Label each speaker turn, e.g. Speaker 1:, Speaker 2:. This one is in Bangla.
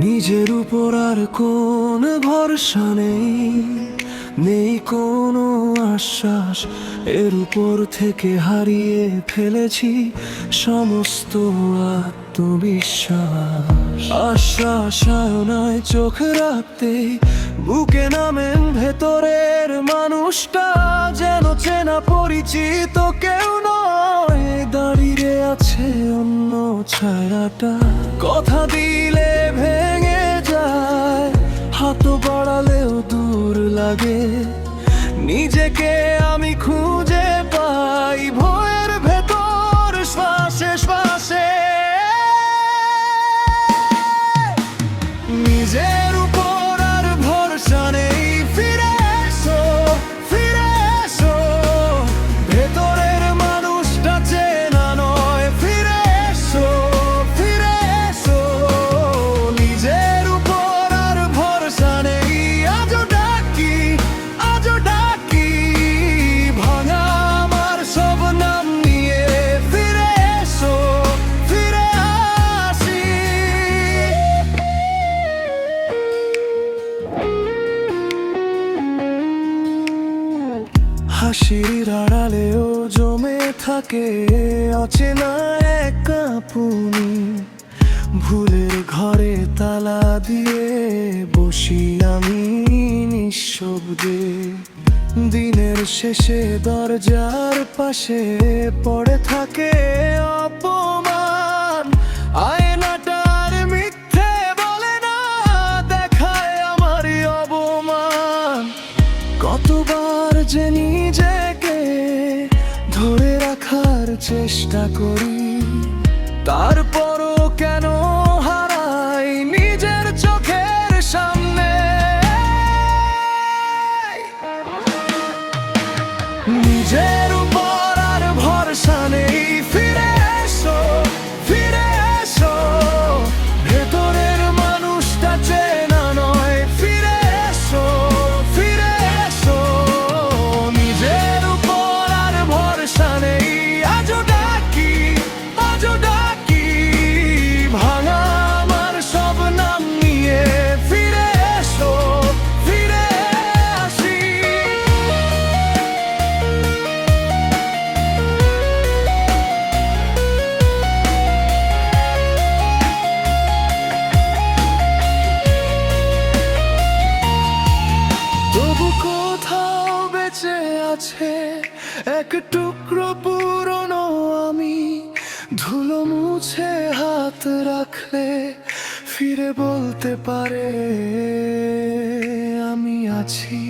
Speaker 1: নিজের উপর আর কোন ভরসা নেই, নেই কোনো আশ্বাস। এর উপর থেকে হারিয়ে ফেলেছি সমস্ত আত্মবিশ্বাস। আশ্বাস নয় চোখ রাখতে বুকে নামেন ভেতরের মানুষটা, যেন চেনা পরিচিত কেউ নয়, দাঁড়িয়ে আছে অন্য ছায়াটা। কথা দিলে ভেঙে যায়, হাত বাড়ালেও দূর লাগে। নিজেকে আমি খুঁজে পাই ভয়ের ভেতর, শ্বাসে শ্বাসে। নিজের উপর আর ভরসা নেই, ফিরে এসো, ফিরে এসো। ভেতরের মানুষটা চেনা নয়, ফিরে এসো, ফিরে এসো। নিজের উপর আর ভরসা নেই, আজও ডাকি, আজও ডাকি। ভাঙা আমার সব নাম নিয়ে ফিরে এসো, ফিরে আসি। হাসির আড়ালেও জমে থাকে অচেনা এক কাঁপুনি। ভুলের ঘরে তালা দিয়ে বসি আমি নিঃশব্দে। দিনের শেষে দরজার পাশে পড়ে থাকে অপমান। আয়নাটার মিথ্যে বলে না, দেখায় আমারই অপমান। কতবার যে নিজেকে ধরে রাখার চেষ্টা করি, তারপরও কেন হারাই নিজের চোখের সামনে। নিজের উপর আর ভরসা নেই, ফিরে এসো, ফিরে এসো। ভেতরের মানুষটা চেনা নয়, ফিরে এসো, ফিরে এসো। নিজের উপর আর ভরসা নেই, আজও ডাকি, আজও ডাকি। ভাঙা আমার সব নাম নিয়ে ফিরে এসো, ফিরে আসি। তবু কোথাও বেঁচে আছে এক টুকরো পুরনো আমি। ধুলো মুছে হাত রাখলে ফিরে বলতে পারে আমি আছি।